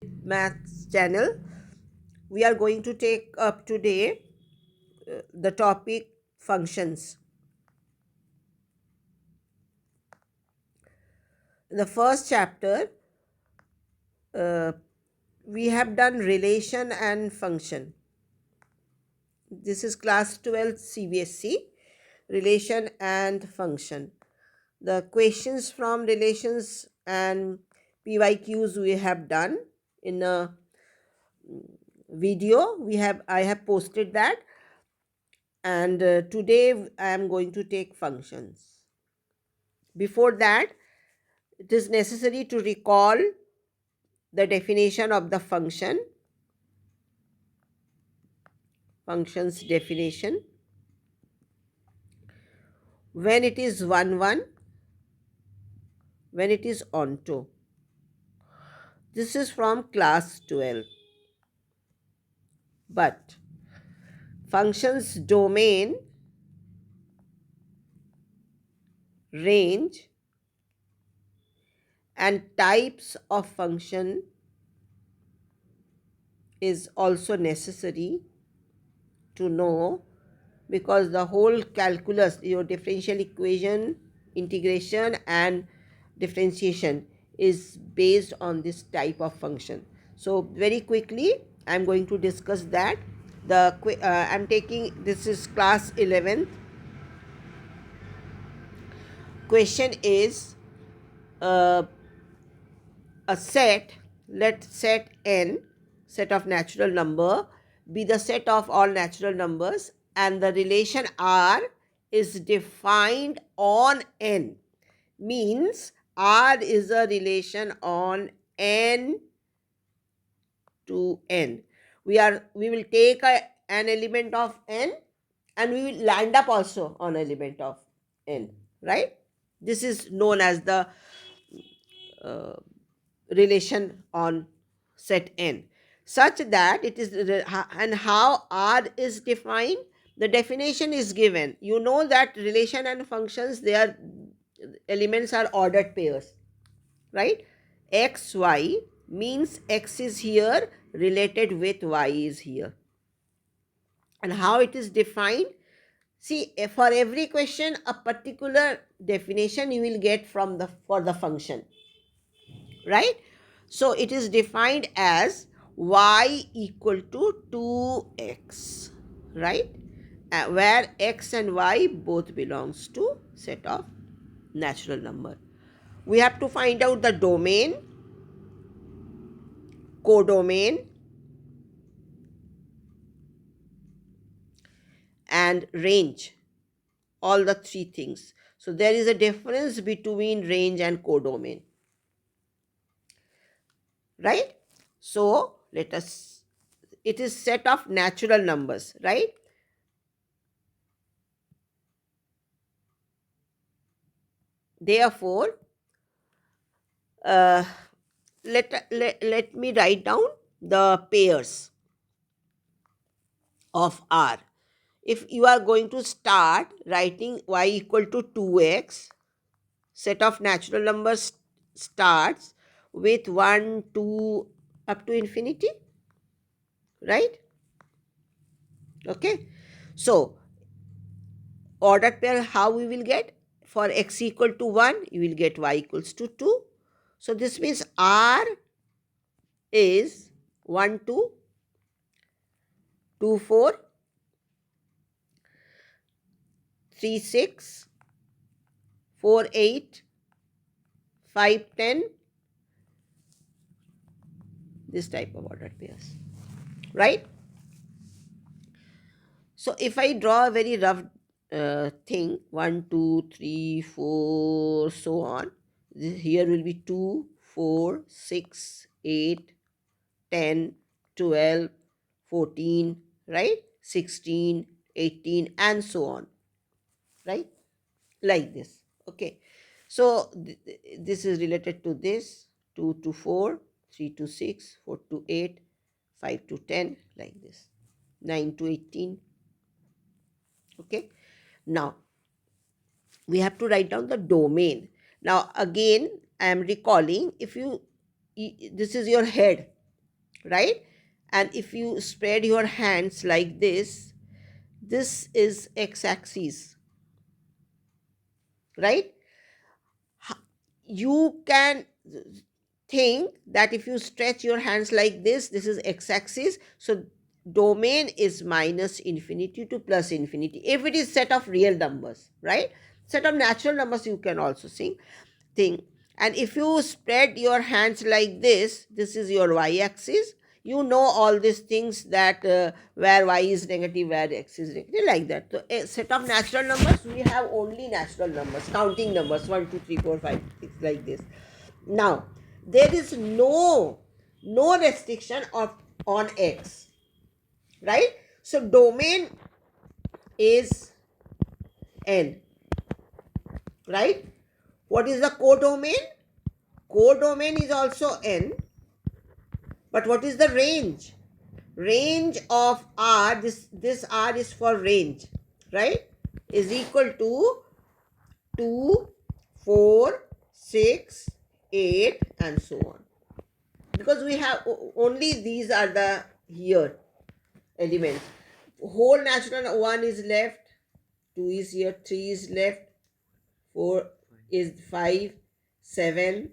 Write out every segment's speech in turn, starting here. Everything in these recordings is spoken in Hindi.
Maths channel. We are going to take up today the topic functions. In the first chapter, uh, we have done relation and function. This is class 12 CBSE, relation and function. The questions from relations and PYQs we have done in a video. I have posted that, and today I am going to take functions. Before that, it is necessary to recall the definition of the function's definition. When it is 1 1, when it is onto. This is from class 12. But functions domain, range, and types of function is also necessary to know, because the whole calculus, your differential equation, integration and differentiation is based on this type of function. So very quickly I'm going to discuss that. I'm taking, this is class 11th. Question is, uh, a set, let set n, set of natural number, be the set of all natural numbers, and the relation R is defined on n. Means R is a relation on n to n. We will take an element of n, and we will land up also on element of n, right? This is known as the uh, relation on set n, such that it is, and how R is defined, the definition is given. You know that relation and functions, their elements are ordered pairs, right? X y means x is here related with y is here. And how it is defined, see, for every question a particular definition you will get from the for the function, right? So it is defined as y equal to 2x, right? Where x and y both belongs to set of natural number. We have to find out the domain, codomain, and range, all the three things. So there is a difference between range and codomain, right? So let us, it is set of natural numbers, right? Therefore, uh, let me write down the pairs of R. If you are going to start writing y equal to 2x, set of natural numbers starts with 1, 2, up to infinity, right? Okay. So, ordered pair, how we will get? For x equal to 1, you will get y equals to 2. So, this means R is 1, 2, 2, 4, 3, 6, 4, 8, 5, 10, this type of ordered pairs, right? So if I draw a very rough thing, 1, 2, 3, 4, so on, here will be 2, 4, 6, 8, 10, 12, 14, right? 16, 18, and so on, right? Like this. Okay. So this is related to this, 2 to 4, 3 to 6, 4 to 8, 5 to 10, like this, 9 to 18. Okay. Now we have to write down the domain. Now again, I am recalling, if you, this is your head, right? And if you spread your hands like this is x-axis, right? You can think that if you stretch your hands like this is x-axis, so domain is minus infinity to plus infinity if it is set of real numbers, right? Set of natural numbers you can also think. And if you spread your hands like this is your y-axis. You know all these things that where y is negative, where x is negative, like that. So a set of natural numbers, we have only natural numbers, counting numbers, 1 2 3 4 5 6, like this. Now there is no restriction of on x, right? So domain is n, right? What is the codomain? Codomain is also n. But what is the range? Range of R, this R is for range, right? Is equal to 2, 4, 6, 8, and so on. Because we have only these are the here elements. Whole natural 1 is left, 2 is here, 3 is left, 4 is 5, 7,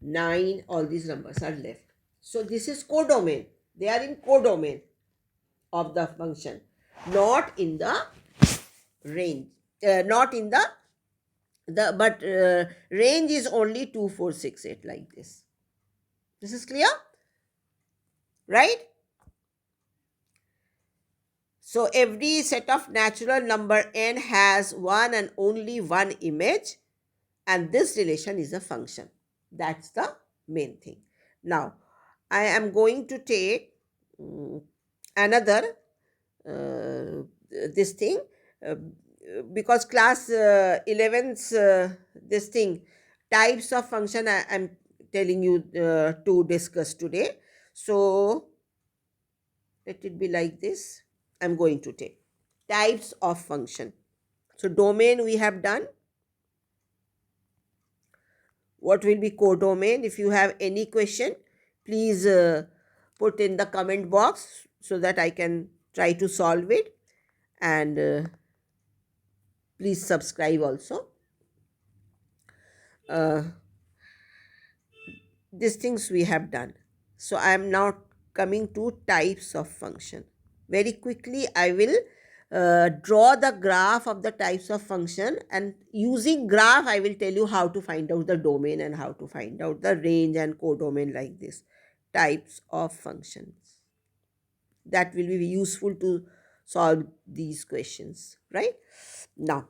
9, all these numbers are left. So this is codomain. They are in codomain of the function, not in the range. Not in the but range is only 2, 4, 6, 8, like this. This is clear, right? So every set of natural number n has one and only one image, and this relation is a function. That's the main thing. Now I am going to take another this thing, uh, because class 11's this thing, types of function I am telling you to discuss today. So let it be like this. I'm going to take types of function. So domain we have done. What will be codomain? If you have any question, please put in the comment box so that I can try to solve it. And please subscribe also. These things we have done. So I am now coming to types of function. Very quickly I will draw the graph of the types of function, and using graph I will tell you how to find out the domain and how to find out the range and codomain, like this. Types of functions. That will be useful to solve these questions, right? Now,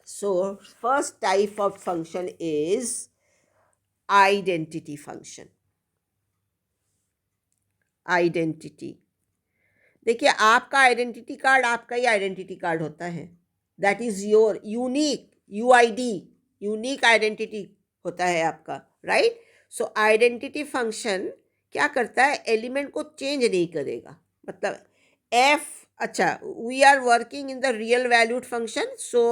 so first type of function is identity function. Identity, देखिए आपका आइडेंटिटी कार्ड आपका ही आइडेंटिटी कार्ड होता है. That is your unique UID, unique identity होता है आपका, राइट? सो आइडेंटिटी फंक्शन क्या करता है? एलिमेंट को चेंज नहीं करेगा. मतलब एफ, अच्छा, we are working in the real valued function, so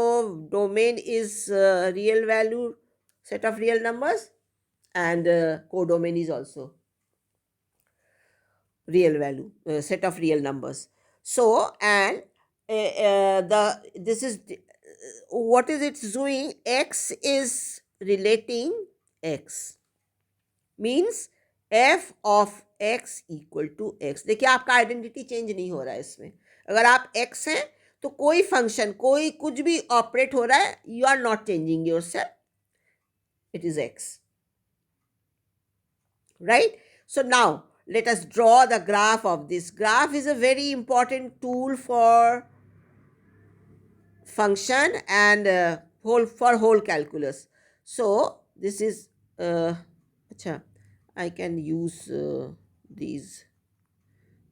domain is real value set of real numbers, and codomain is also real value set of real numbers. So, and the this is what is it doing? X is relating x, means f of x equal to x. देखिए आपका आइडेंटिटी चेंज नहीं हो रहा है इसमें. अगर आप x हैं तो कोई फंक्शन, कोई कुछ भी ऑपरेट हो रहा है, you are not changing yourself, it is x, right? So now let us draw the graph of this. Graph is a very important tool for function and whole calculus. So this is acha, I can use these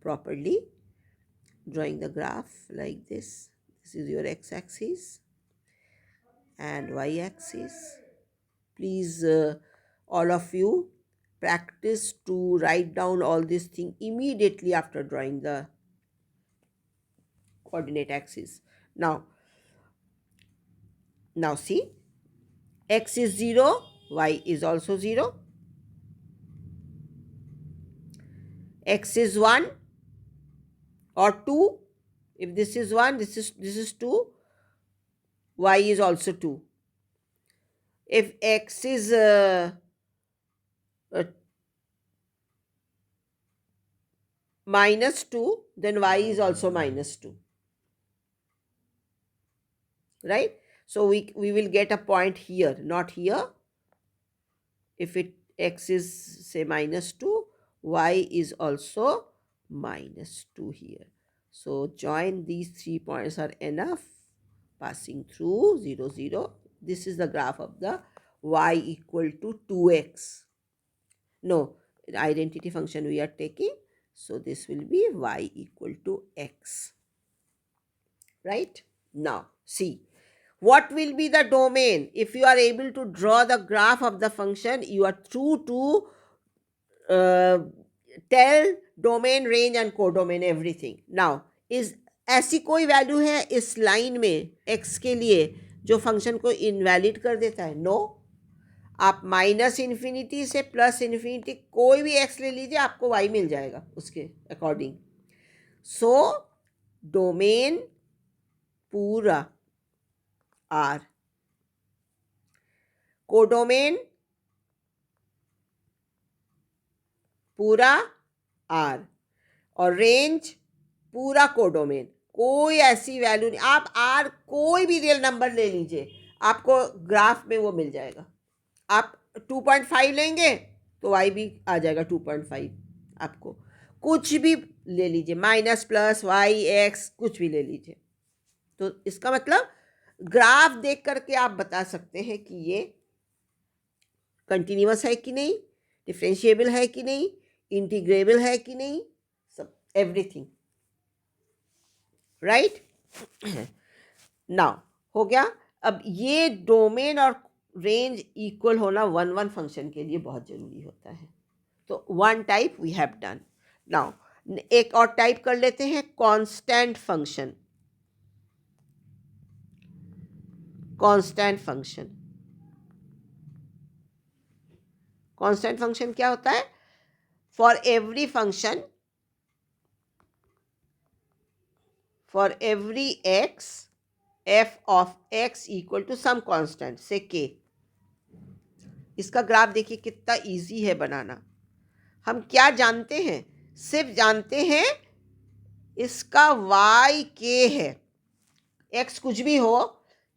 properly. Drawing the graph like this. This is your x-axis and y-axis. Please all of you practice to write down all these things immediately after drawing the coordinate axis. Now see, x is 0, y is also 0. x is 1 or 2. If this is 1, this is 2, y is also 2. If x is minus 2, then y is also minus 2. Right? So we will get a point here, not here. If x is say minus 2, y is also minus 2 here. So join these 3 points are enough, passing through 0, 0. This is the graph of the y equal to 2x. No, identity function we are taking, so this will be y equal to x. Right? Now see, what will be the domain? If you are able to draw the graph of the function, you are through to tell domain, range and codomain everything. Now is ऐसी कोई वैल्यू है इस लाइन में x के लिए जो फंक्शन को इनवैलिड कर देता है? नो. आप माइनस इन्फिनिटी से प्लस इन्फिनिटी कोई भी x ले लीजिए, आपको y मिल जाएगा उसके अकॉर्डिंग. सो डोमेन पूरा R, कोडोमेन पूरा R, और रेंज पूरा कोडोमेन. कोई ऐसी वैल्यू नहीं, आप R कोई भी रियल नंबर ले लीजिए, आपको ग्राफ में वो मिल जाएगा. आप 2.5 लेंगे तो y भी आ जाएगा 2.5. आपको कुछ भी ले लीजिए, माइनस प्लस y x कुछ भी ले लीजिए. तो इसका मतलब ग्राफ देख करके आप बता सकते हैं कि ये कंटिन्यूअस है कि नहीं, डिफरेंशिएबल है कि नहीं, इंटीग्रेबल है कि नहीं, सब एवरीथिंग. राइट? नाउ हो गया. अब ये डोमेन और रेंज इक्वल होना 1 1 फंक्शन के लिए बहुत जरूरी होता है. तो 1 type we have done. Now एक और टाइप कर लेते हैं, constant function. Constant function. Constant function क्या होता है? For every function, for every x, f of x equal to some constant से k. इसका ग्राफ देखिए कितना इजी है बनाना. हम क्या जानते हैं? सिर्फ जानते हैं इसका y k है. x कुछ भी हो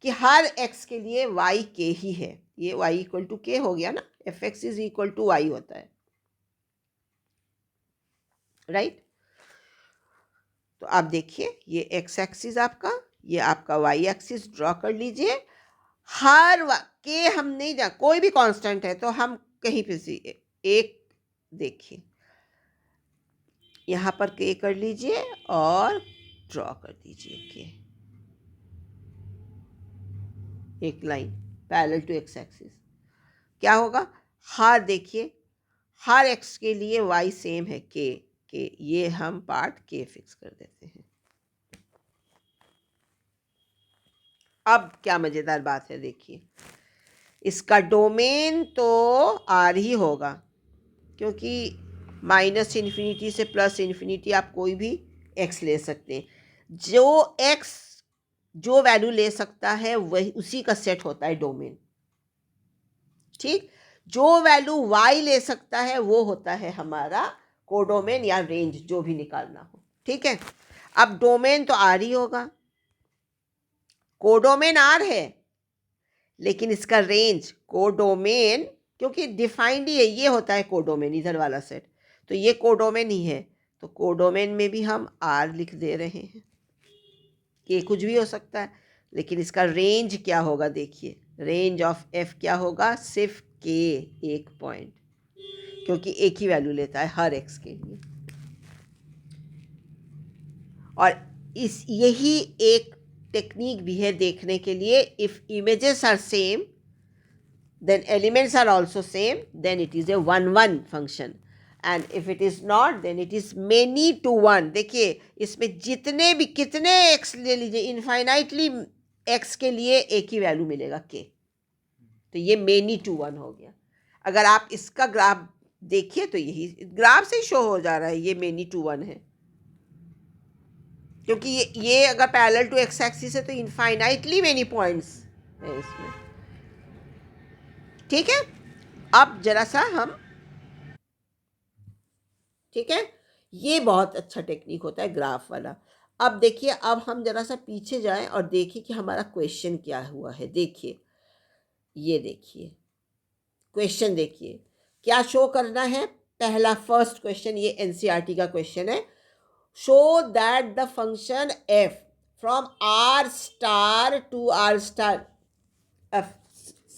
कि हर x के लिए y k ही है. ये y इक्वल टू k हो गया ना. F X is equal to y होता है. राइट? तो आप देखिए ये x एक्सिस आपका, ये आपका y एक्सिस ड्रॉ कर लीजिए. हर k हम नहीं जान, कोई भी कांस्टेंट है तो हम कहीं पे से एक देखिए, यहाँ पर k कर लीजिए और ड्रॉ कर दीजिए k, एक line parallel to x axis. क्या होगा? हर देखिए हर x के लिए y सेम है k. ये हम पार्ट k फिक्स कर देते हैं. अब क्या मजेदार बात है, देखिए इसका डोमेन तो R ही होगा, क्योंकि माइनस इन्फिनिटी से प्लस इन्फिनिटी आप कोई भी x ले सकते हैं. जो x जो वैल्यू ले सकता है वही उसी का सेट होता है डोमेन. ठीक? जो वैल्यू y ले सकता है वो होता है हमारा कोडोमेन या रेंज, जो भी निकालना हो. ठीक है? अब डोमेन तो R ही होगा, कोडोमेन R है, लेकिन इसका रेंज कोडोमेन, क्योंकि डिफाइंड ही है, ये होता है कोडोमेन इधर वाला सेट, तो ये कोडोमेन ही है. तो कोडोमेन में भी हम R लिख दे रहे हैं. ये कुछ भी हो सकता है, लेकिन इसका रेंज क्या होगा? देखिए रेंज ऑफ f क्या होगा? सिर्फ k, एक पॉइंट, क्योंकि एक ही वैल्यू लेता है हर x के लिए. और इस यही एक टेक्निक भी है देखने के लिए. If images are same then elements are also same, then it is a 1 1 function, and if it is not then it is many to 1. देखिए इसमें जितने भी कितने x ले लीजिए, इनफाइनाइटली x के लिए एक ही वैल्यू मिलेगा k. तो ये many to 1 हो गया. अगर आप इसका ग्राफ देखिए तो यही ग्राफ से ही शो हो जा रहा है, ये मेनी टू वन है, क्योंकि ये अगर पैरेलल टू एक्स एक्सिस है तो इनफाइनाइटली मेनी पॉइंट्स है इसमें। ठीक है, अब जरा सा हम, ठीक है, ये बहुत अच्छा टेक्निक होता है ग्राफ वाला। अब देखिए, अब हम जरा सा पीछे जाएं और देखिए कि हमारा क्वेश्चन क्या हुआ है। देखिए, ये देखिए क्वेश्चन, देखिए क्या शो करना है। पहला फर्स्ट क्वेश्चन, ये एनसीईआरटी का क्वेश्चन है। Show that the function F from R star to R star, F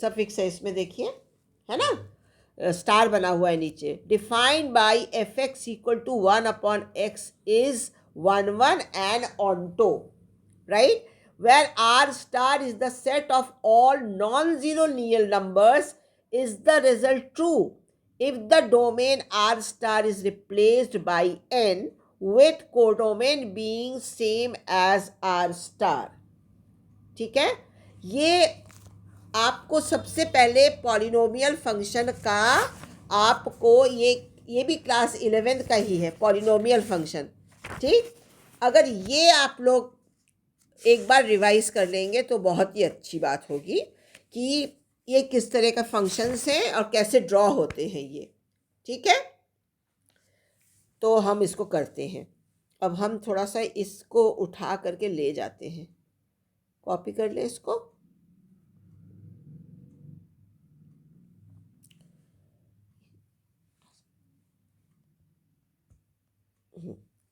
suffix है इसमें, देखिए है ना, स्टार बना हुआ है नीचे, defined by F X equal to 1/x is 1 1 and onto, right, where r star is the set of all non-zero real numbers, is the result true if the domain r star is replaced by n with codomain being same as r star। ठीक है, ये आपको सबसे पहले पॉलिनोमियल फंक्शन का, आपको ये भी क्लास 11th का ही है पॉलिनोमियल फंक्शन। ठीक, अगर ये आप लोग एक बार रिवाइज कर लेंगे तो बहुत ही अच्छी बात होगी कि ये किस तरह का फंक्शंस हैं और कैसे ड्रॉ होते हैं ये। ठीक है, तो हम इसको करते हैं। अब हम थोड़ा सा इसको उठा करके ले जाते हैं, कॉपी कर लें इसको।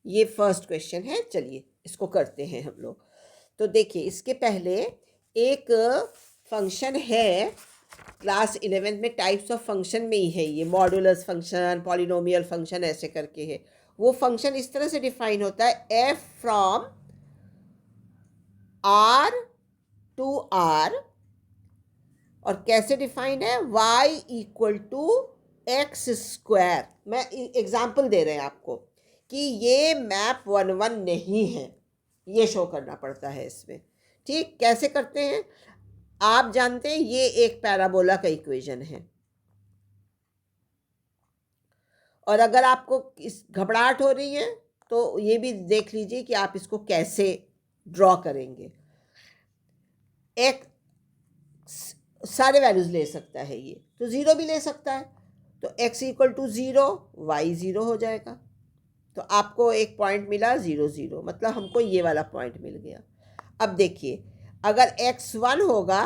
ये फर्स्ट क्वेश्चन है, चलिए इसको करते हैं हम लोग। तो देखिए, इसके पहले एक फंक्शन है क्लास 11th में, टाइप्स ऑफ फंक्शन में ही है ये, मॉडुलस फंक्शन, पॉलिनोमियल फंक्शन ऐसे करके है। वो फंक्शन इस तरह से डिफाइन होता है, F from R to R, और कैसे डिफाइन है, y equal to X square. मैं एग्जाम्पल दे रहे हैं आपको कि ये मैप 1 1 नहीं है, ये शो करना पड़ता है इसमें। ठीक, कैसे करते हैं आप जानते हैं, ये एक पैराबोला का इक्वेशन है, और अगर आपको इस घबराहट हो रही है तो ये भी देख लीजिए कि आप इसको कैसे ड्रॉ करेंगे। एक सारे वैल्यूज ले सकता है ये, तो ज़ीरो भी ले सकता है, तो x इक्वल टू 0, वाई 0 हो जाएगा। तो आपको एक पॉइंट मिला 0 0, मतलब हमको ये वाला पॉइंट मिल गया। अब देखिए, अगर x 1 होगा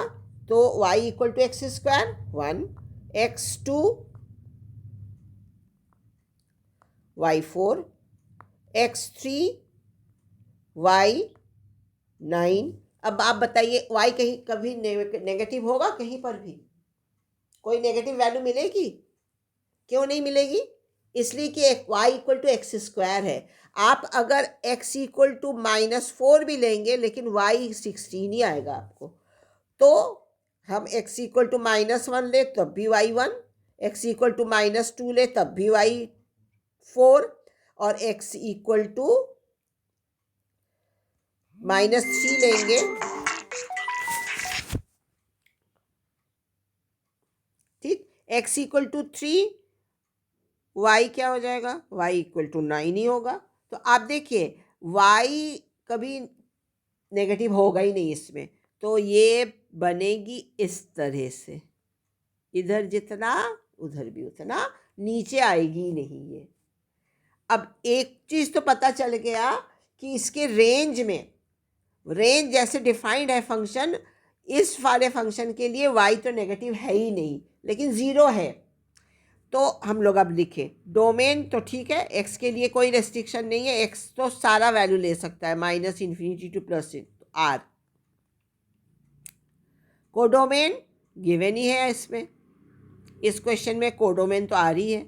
तो y equal to X square 1, x2 y4, x3 y9। अब आप बताइए, y कहीं कभी नेगेटिव होगा कहीं पर भी? कोई नेगेटिव वैल्यू मिलेगी? क्यों नहीं मिलेगी? इसलिए कि y equal to X square है। आप अगर x इक्वल टू -4 भी लेंगे लेकिन y 16 ही आएगा आपको। तो हम x इक्वल टू -1 ले तब भी y1, x इक्वल टू -2 ले तब भी y4, और x इक्वल टू -3 लेंगे, ठीक, x इक्वल टू 3, y क्या हो जाएगा, y इक्वल टू 9 ही होगा। तो आप देखिए, y कभी नेगेटिव होगा ही नहीं इसमें, तो ये बनेगी इस तरह से, इधर जितना उधर भी उतना, नीचे आएगी नहीं ये। अब एक चीज़ तो पता चल गया कि इसके रेंज में, रेंज जैसे डिफाइंड है फंक्शन, इस वाले फंक्शन के लिए y तो नेगेटिव है ही नहीं लेकिन 0 है। तो हम लोग अब लिखें डोमेन, तो ठीक है, x के लिए कोई रेस्ट्रिक्शन नहीं है, x तो सारा वैल्यू ले सकता है, -∞ टू +r। कोडोमेन गिवन ही है इसमें, इस क्वेश्चन में कोडोमेन तो आ रही है।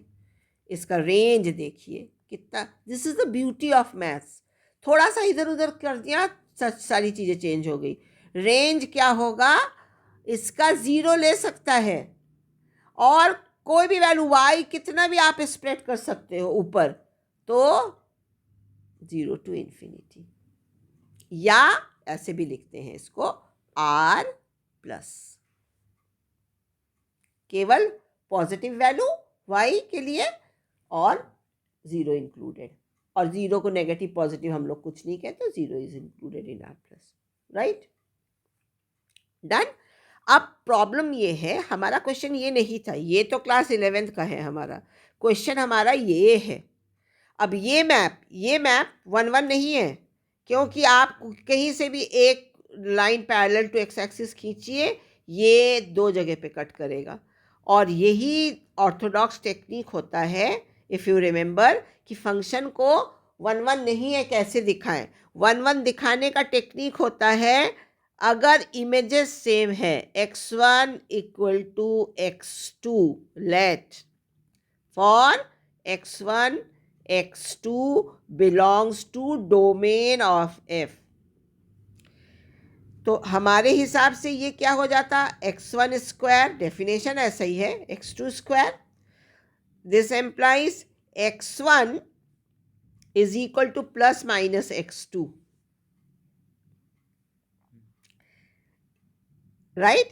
इसका रेंज देखिए कितना, this is the beauty of maths. थोड़ा सा इधर उधर कर दिया, सारी चीज़ें चेंज हो गई। रेंज क्या होगा, इसका 0 ले सकता है, और कोई भी वैल्यू y कितना भी आप स्प्रेड कर सकते हो ऊपर, तो 0 टू ∞, या ऐसे भी लिखते हैं इसको r+, केवल पॉजिटिव वैल्यू y के लिए और 0 इंक्लूडेड, और 0 को नेगेटिव पॉजिटिव हम लोग कुछ नहीं कहते, 0 is included in are plus, right, done. अब प्रॉब्लम ये है, हमारा क्वेश्चन ये नहीं था, ये तो क्लास 11th का है हमारा क्वेश्चन, हमारा ये है। अब ये मैप 1 1 नहीं है, क्योंकि आप कहीं से भी एक line parallel to X axis खींचिए, ये 2 जगह पे कट करेगा, और यही ऑर्थोडॉक्स टेक्निक होता है, इफ़ यू रिमेंबर, कि फंक्शन को 1 1 नहीं है कैसे दिखाएं। 1 1 दिखाने का टेक्निक होता है, अगर इमेजेस सेम है, x1 equal to x2, let for x1 x2 belongs to domain of f, तो हमारे हिसाब से ये क्या हो जाता, x1 स्क्वायर, डेफिनेशन ऐसा ही है, x2 square, this implies x1 is equal two plus minus x2, right.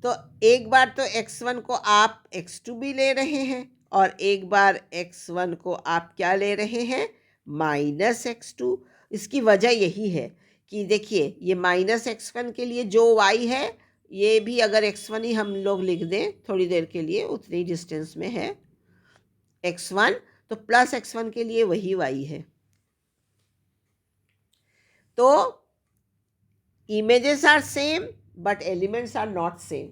तो एक बार तो x1 को आप x2 भी ले रहे हैं, और एक बार x1 को आप क्या ले रहे हैं, माइनस x2। इसकी वजह यही है कि देखिए, ये माइनस x1 के लिए जो y है, ये भी अगर x1 ही हम लोग लिख दें थोड़ी देर के लिए, उतनी डिस्टेंस में है x1, तो प्लस x1 के लिए वही y है। तो images are same but elements are not same,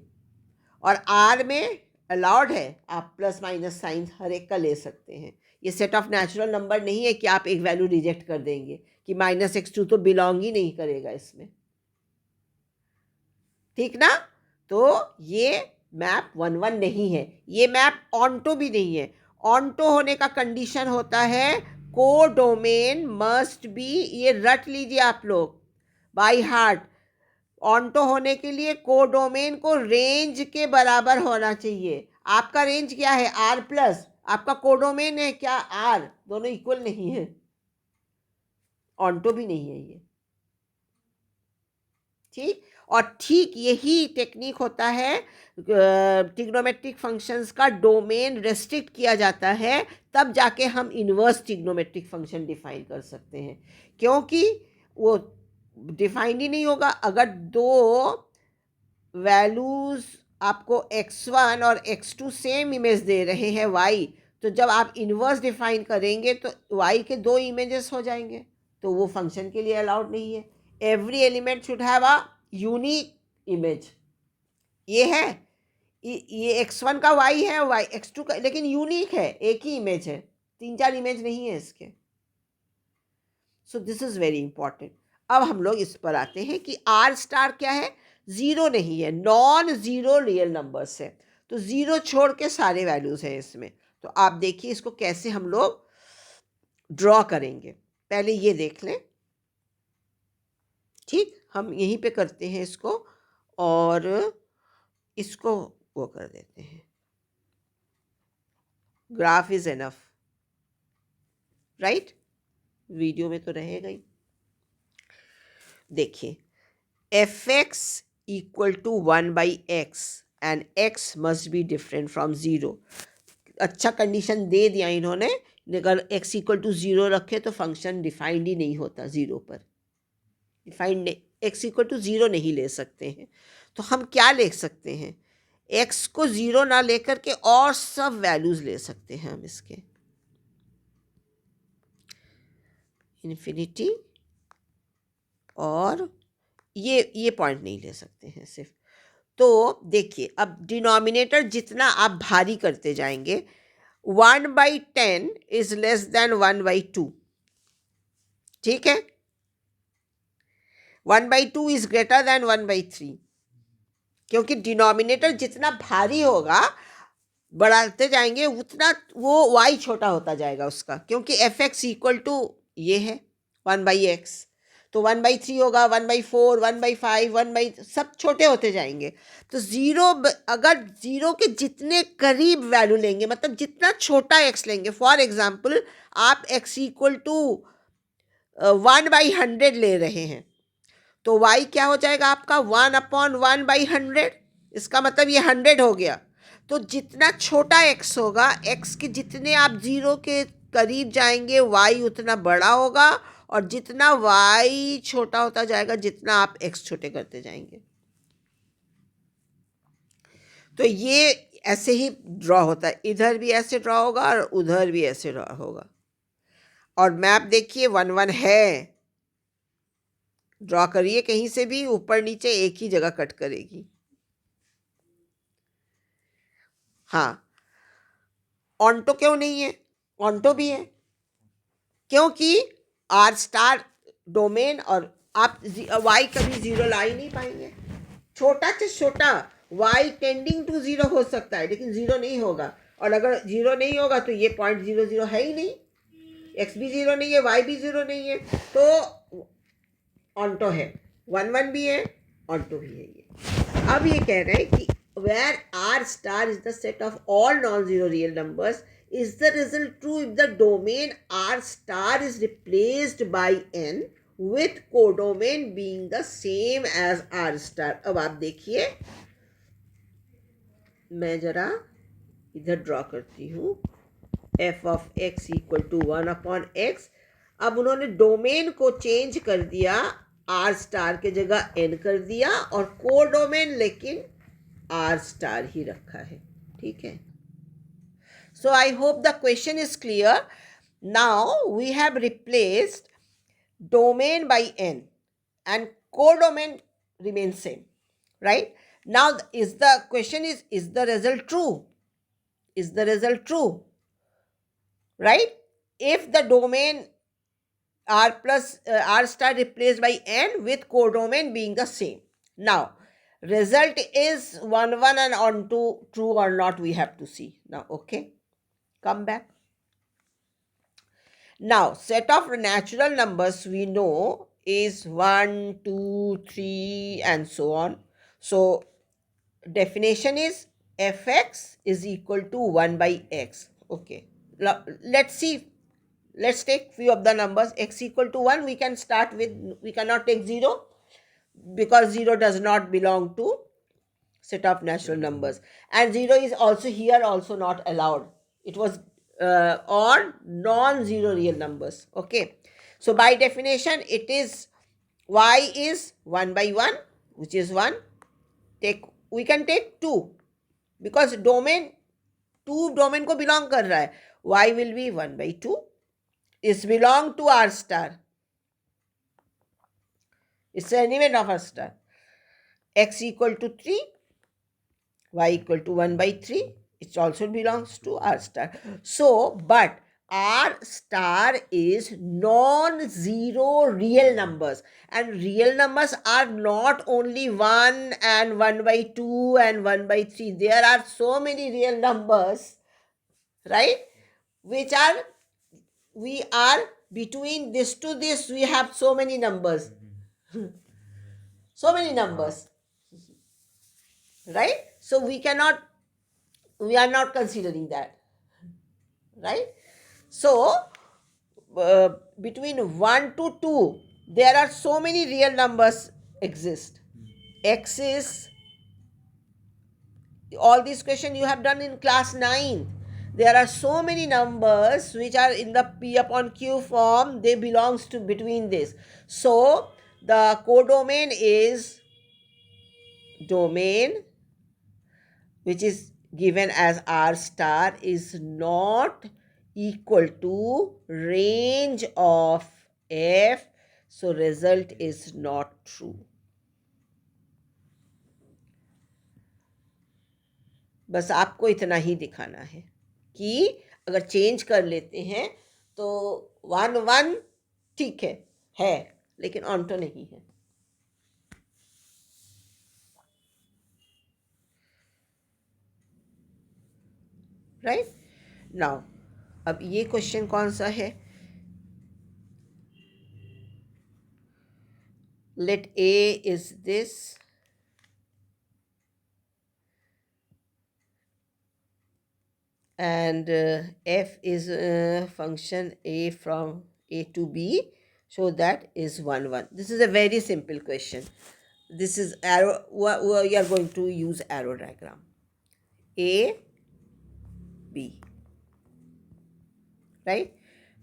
और आर में अलाउड है, आप प्लस माइनस साइन हर एक का ले सकते हैं। ये सेट ऑफ नेचुरल नंबर नहीं है कि आप एक वैल्यू रिजेक्ट कर देंगे कि माइनस x2 तो बिलोंग ही नहीं करेगा इसमें, ठीक ना। तो ये मैप 1 1 नहीं है, ये मैप ऑन्टो भी नहीं है। ऑन्टो होने का कंडीशन होता है कोडोमेन मस्ट बी, ये रट लीजिए आप लोग बाय हार्ट, ऑन्टो होने के लिए कोडोमेन को रेंज के बराबर होना चाहिए। आपका रेंज क्या है, आर प्लस, आपका कोडोमेन है क्या, आर, दोनों इक्वल नहीं है, ऑन्टो भी नहीं है ये, ठीक। और ठीक यही टेक्निक होता है, ट्रिग्नोमेट्रिक फंक्शंस का डोमेन रेस्ट्रिक्ट किया जाता है, तब जाके हम इन्वर्स ट्रिग्नोमेट्रिक फंक्शन डिफाइन कर सकते हैं, क्योंकि वो डिफाइंड ही नहीं होगा। अगर दो वैल्यूज आपको x1 और x2 सेम इमेज दे रहे हैं y, तो जब आप इन्वर्स डिफाइन करेंगे तो y के 2 इमेजेस हो जाएंगे, तो वो फंक्शन के लिए अलाउड नहीं है। Every element should have a unique image, ये है, ये x1 का y है, y x2 का, लेकिन यूनिक है, एक ही इमेज है, 3 4 इमेज नहीं है इसके। So this is very important. अब हम लोग इस पर आते हैं कि आर स्टार क्या है, 0 नहीं है, नॉन ज़ीरो रियल नंबर्स है, तो 0 छोड़ के सारे वैल्यूज हैं इसमें। तो आप देखिए इसको कैसे हम लोग ड्रॉ करेंगे, पहले ये देख लें, ठीक। हम यहीं पे करते हैं इसको, और इसको वो कर देते हैं, graph is enough, right, video में तो रहेगा ही। देखिए, F X equal to 1/x and x must be different from 0। अच्छा कंडीशन दे दिया इन्होंने, अगर x इक्वल टू 0 रखे तो फंक्शन डिफाइंड ही नहीं होता, 0 पर डिफाइंड, x इक्वल टू 0 नहीं ले सकते हैं। तो हम क्या ले सकते हैं, x को 0 ना लेकर के और सब वैल्यूज ले सकते हैं हम इसके, इन्फिनिटी, और ये पॉइंट नहीं ले सकते हैं सिर्फ। तो देखिए, अब डिनोमिनेटर जितना आप भारी करते जाएंगे, 1/10 इज लेस देन 1/2, ठीक है, 1/2 इज ग्रेटर देन 1/3, क्योंकि डिनोमिनेटर जितना भारी होगा, बढ़ाते जाएंगे उतना वो y छोटा होता जाएगा उसका, क्योंकि एफ एक्स इक्वल टू ये है 1/x, तो 1/3 होगा, 1/4, 1/5, 1/, सब छोटे होते जाएंगे। तो 0, अगर 0 के जितने करीब वैल्यू लेंगे, मतलब जितना छोटा x लेंगे, फॉर एग्जाम्पल आप x इक्वल टू 1/100 ले रहे हैं, तो y क्या हो जाएगा आपका, 1/1/100, इसका मतलब ये 100 हो गया। तो जितना छोटा x होगा, x के जितने आप 0 के करीब जाएंगे y उतना बड़ा होगा, और जितना y छोटा होता जाएगा जितना आप x छोटे करते जाएंगे। तो ये ऐसे ही ड्रॉ होता है, इधर भी ऐसे ड्रॉ होगा और उधर भी ऐसे ड्रॉ होगा। और मैप देखिए 1 1 है, ड्रॉ करिए कहीं से भी, ऊपर नीचे एक ही जगह कट करेगी। हाँ, ऑन्टो क्यों नहीं है? ऑन्टो भी है, क्योंकि आर स्टार डोमेन, और आप वाई कभी 0 ला ही नहीं पाएंगे। छोटा से छोटा वाई टेंडिंग टू 0 हो सकता है, लेकिन 0 नहीं होगा। और अगर 0 नहीं होगा तो ये 0.00 है ही नहीं, एक्स भी 0 नहीं है, वाई भी 0 नहीं है, तो ऑन्टो है। 1 1 भी है, ऑन्टो भी है ये। अब ये कह रहे हैं कि where r star is the set of all non-zero real numbers, is the result true if the domain r star is replaced by n with codomain being the same as r star। अब आप देखिए, मैं जरा इधर ड्रॉ करती हूँ, f of x equal to 1/x। अब उन्होंने डोमेन को चेंज कर दिया, r स्टार के जगह n कर दिया, और कोडोमेन लेकिन r स्टार ही रखा है। ठीक है, so I hope the question is clear. Now we have replaced domain by n and codomain remains same, right? Now is the question is the result true? Is the result true, right? If the domain r plus r star replaced by n with codomain being the same, now result is 1 1 and on to true or not, we have to see now. Okay, come back. Now set of natural numbers we know is 1 2 3 and so on. So definition is fx is equal to 1 by x. Okay, let's see, let's take few of the numbers. X equal to 1 we can start with, we cannot take 0 because 0 does not belong to set of natural numbers, and 0 is also here also not allowed. It was on non-zero real numbers. Okay, so by definition it is y is 1 by 1, which is 1. Take, we can take 2 because domain 2 domain को belong कर रहा है, y will be 1 by 2 is belong to r star, it's an element of r star. X equal to 3, y equal to 1 by 3, it also belongs to r star. So but r star is non-zero real numbers, and real numbers are not only 1 and 1 by 2 and 1 by 3. There are so many real numbers, right, which are, we are between this to this, we have so many numbers. So many numbers, right? So we cannot, we are not considering that, right? So between 1 to 2 there are so many real numbers exist. X is, all these questions you have done in class 9. There are so many numbers which are in the p upon q form, they belongs to between this. So the codomain is domain which is given as r star is not equal to range of f, so result is not true. बस आपको इतना ही दिखाना है कि अगर चेंज कर लेते हैं तो 1 1 ठीक है लेकिन ऑन्टो नहीं है, राइट? नाउ अब ये क्वेश्चन कौन सा है? Let a is this and f is function a from a to b, so that is 1 1. This is a very simple question. This is arrow, we are going to use arrow diagram. A B, right,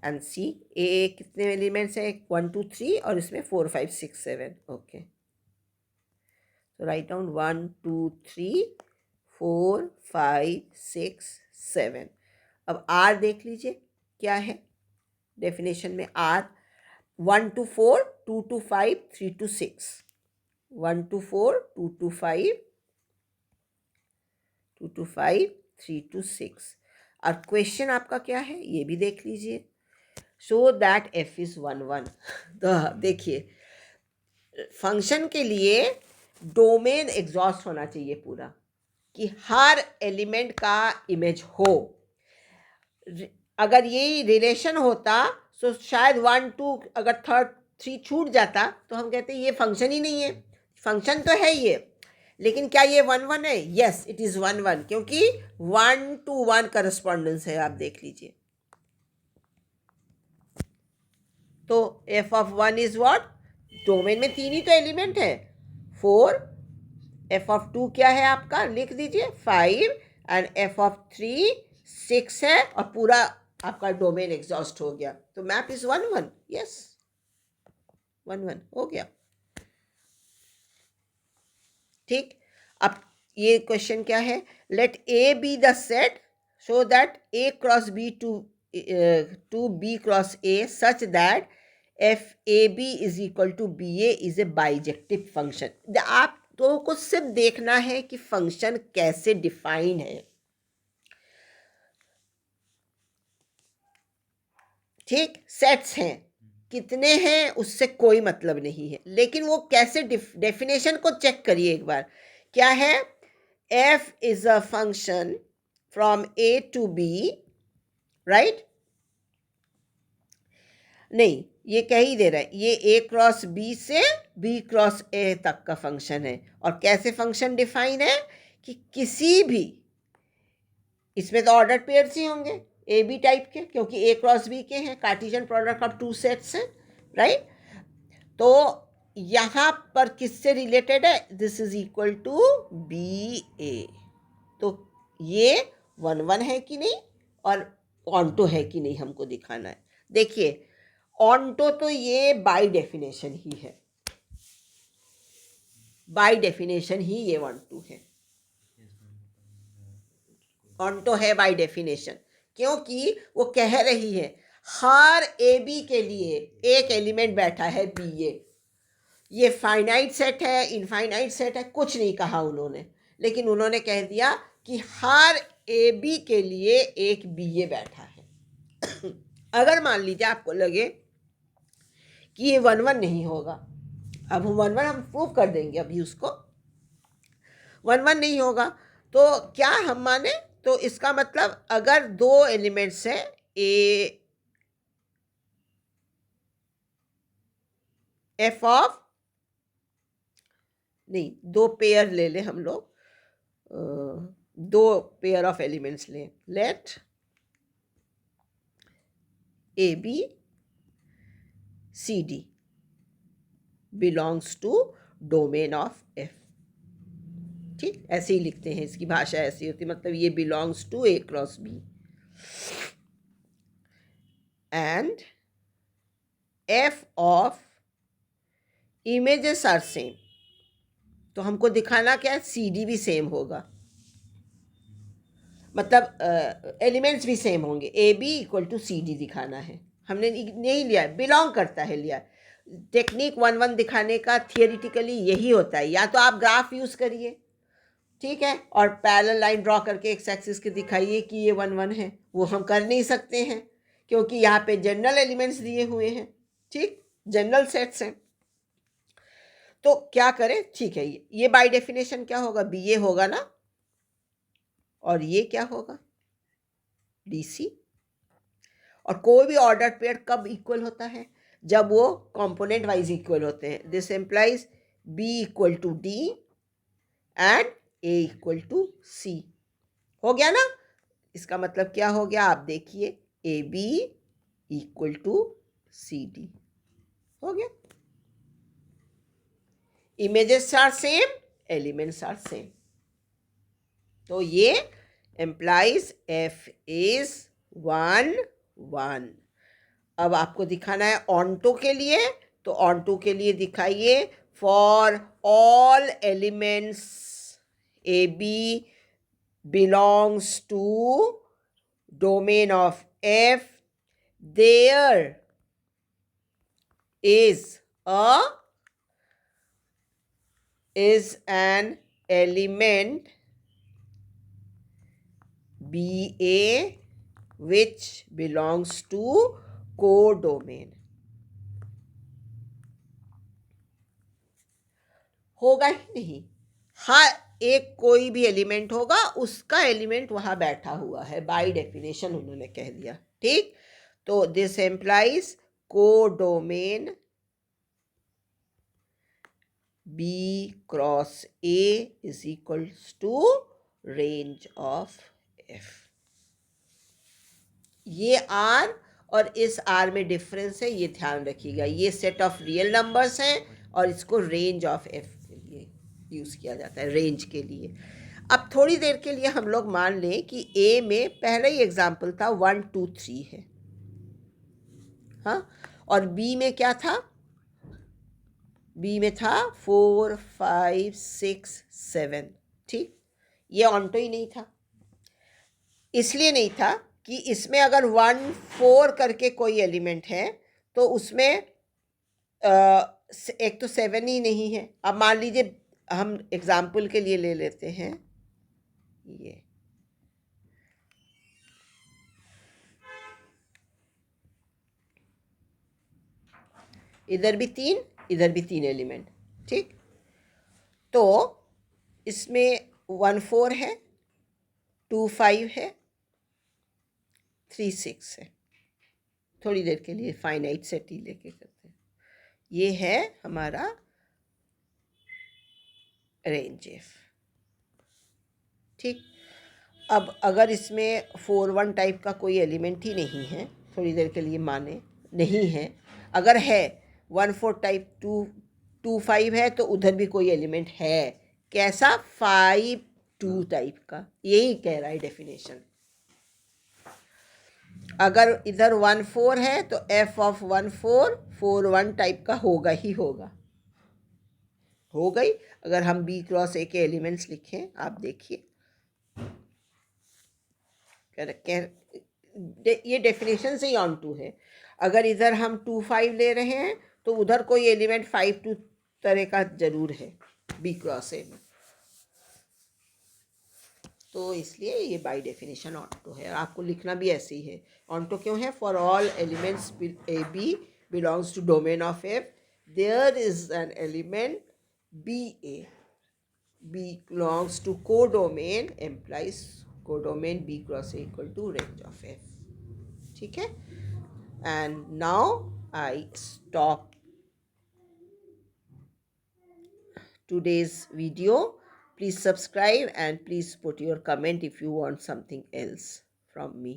and C A कितने एलिमेंट्स हैं, 1 2 3 और इसमें 4 5 6 7, ओके, तो राइट डाउन 1 2 3 4 5 6 7। अब आर देख लीजिए क्या है डेफिनेशन में, are 1 to 4 2 to 5 3 to 6, 1 to 4 2 to 5 2 to 5 3 to 6। और क्वेश्चन आपका क्या है ये भी देख लीजिए, सो दैट एफ इज 1 1। तो देखिए फंक्शन के लिए डोमेन एग्जॉस्ट होना चाहिए पूरा, कि हर एलिमेंट का इमेज हो। अगर ये रिलेशन होता तो शायद 1 2 अगर 3 छूट जाता तो हम कहते ये फंक्शन ही नहीं है। फंक्शन तो है ये, लेकिन क्या ये 1 1 है? यस, इट इज 1 1, क्योंकि 1 to 1 करस्पॉन्डेंस है, आप देख लीजिए। तो F of 1 is what, domain में 3 ही तो एलिमेंट है, 4, एफ ऑफ 2 क्या है आपका, लिख दीजिए 5, एंड एफ ऑफ 3 6 है, और पूरा आपका डोमेन एग्जॉस्ट हो गया। तो मैप इज 1 1, यस 1 1 हो गया। ठीक, अब ये क्वेश्चन क्या है, let A B the set so that A cross B to B cross A such that F A B is equal to B A is a bijective function. आप तो को सिर्फ देखना है कि फंक्शन कैसे डिफाइन है, ठीक, सेट्स हैं, कितने हैं उससे कोई मतलब नहीं है, लेकिन वो कैसे डेफिनेशन को चेक करिए एक बार। क्या है, f is a function from a to b, right, नहीं ये कह ही दे रहा है, ये a क्रॉस b से b क्रॉस a तक का फंक्शन है। और कैसे फंक्शन डिफाइन है, कि किसी भी, इसमें तो ऑर्डर पेयर्स ही होंगे ए बी टाइप के, क्योंकि ए क्रॉस बी के हैं, कार्टेशियन प्रोडक्ट ऑफ 2 सेट्स हैं, राइट। तो यहाँ पर किससे रिलेटेड है, this is equal to B A. तो ये 1 1 है कि नहीं और ऑन्टो है कि नहीं हमको दिखाना है। देखिए ऑन्टो तो ये बाय डेफिनेशन ही है, बाय डेफिनेशन ही ये 1 2 है, ऑन्टो है बाय डेफिनेशन, क्योंकि वो कह रही है हर ए बी के लिए एक एलिमेंट बैठा है बी ए। ये फाइनाइट सेट है, इनफाइनाइट सेट है, कुछ नहीं कहा उन्होंने, लेकिन उन्होंने कह दिया कि हर ए बी के लिए एक बी ए बैठा है। अगर मान लीजिए आपको लगे कि ये 1 1 नहीं होगा, अब 1 1 हम प्रूव कर देंगे, अभी उसको 1 1 नहीं होगा तो क्या हम माने, तो इसका मतलब अगर 2 एलिमेंट्स है ए एफ ऑफ, नहीं 2 पेयर ले ले हम लोग, 2 पेयर ऑफ एलिमेंट्स ले, let A B C D belongs to domain of F. ठीक, ऐसे ही लिखते हैं, इसकी भाषा ऐसी होती, मतलब ये belongs to A cross B and F of images are same. तो हमको दिखाना क्या है, सी डी भी सेम होगा, मतलब एलिमेंट्स भी सेम होंगे, A B equal to C D दिखाना है। हमने नहीं लिया, बिलोंग करता है लिया। टेक्निक 1 1 दिखाने का थियोरिटिकली यही होता है, या तो आप ग्राफ यूज़ करिए, ठीक है, और पैरेलल लाइन ड्रॉ करके एक्स एक्सिस के दिखाइए कि ये 1 1 है। वो हम कर नहीं सकते हैं क्योंकि यहाँ पे जनरल एलिमेंट्स दिए हुए हैं, ठीक, जनरल सेट्स हैं। तो क्या करें, ठीक है, ये बाय डेफिनेशन क्या होगा, बी ए होगा ना, और ये क्या होगा, डी सी। और कोई भी ऑर्डर पेयर कब इक्वल होता है, जब वो कंपोनेंट वाइज इक्वल होते हैं। This implies B equal to D and A equal to C. हो गया ना, इसका मतलब क्या हो गया, आप देखिए A B equal to C D, हो गया। Images are same, elements are same. तो ये implies f is 1 1. अब आपको दिखाना है ऑन्टो के लिए, तो ऑन्टो के लिए दिखाइए for all elements A B belongs to domain of f, there is an element ba which belongs to codomain. होगा ही नहीं, हाँ एक कोई भी एलिमेंट होगा, उसका एलिमेंट वहां बैठा हुआ है, बाय डेफिनेशन उन्होंने कह दिया. ठीक, तो this implies codomain B cross A is equals to range of F. ये R और इस R में डिफरेंस है, ये ध्यान रखिएगा. ये सेट ऑफ रियल नंबर्स हैं और इसको रेंज ऑफ F के लिए यूज़ किया जाता है, रेंज के लिए. अब थोड़ी देर के लिए हम लोग मान लें कि A में पहला ही एग्जाम्पल था 1 2 3 है, हाँ, और B में क्या था, बी में था 4 5 6 7. ठीक, ये ऑन्टो ही नहीं था. इसलिए नहीं था कि इसमें अगर 1 4 करके कोई एलिमेंट है तो उसमें एक तो 7 ही नहीं है. अब मान लीजिए हम एग्जाम्पल के लिए ले लेते हैं ये, इधर भी 3 इधर भी 3 एलिमेंट. ठीक, तो इसमें 1 4 है, 2 5 है, 3 6 है. थोड़ी देर के लिए फाइनाइट सेट ही लेके करते हैं. ये है हमारा रेंज एफ. ठीक, अब अगर इसमें 4 1 टाइप का कोई एलिमेंट ही नहीं है, थोड़ी देर के लिए माने नहीं है, अगर है 1 4 टाइप 2 2 5 है तो उधर भी कोई एलिमेंट है. कैसा, 5 2 टाइप का, यही कह रहा है डेफिनेशन. अगर इधर 1 4 है तो f ऑफ 1 4 4 1 टाइप का होगा ही होगा. हो गई. अगर हम b क्रॉस a के एलिमेंट्स लिखें, आप देखिए ये डेफिनेशन से ही ऑन टू है. अगर इधर हम 2 5 ले रहे हैं तो उधर कोई एलिमेंट 5 2 तरह का जरूर है b क्रॉस a में, तो इसलिए ये बाय डेफिनेशन ऑन्टो है. आपको लिखना भी ऐसे ही है. ऑन्टो क्यों है, for all elements A B belongs to domain of F, there is an element B A belongs to codomain, implies codomain B cross A equal to range of F. ठीक है, and now I stop today's video. Please subscribe and please put your comment if you want something else from me.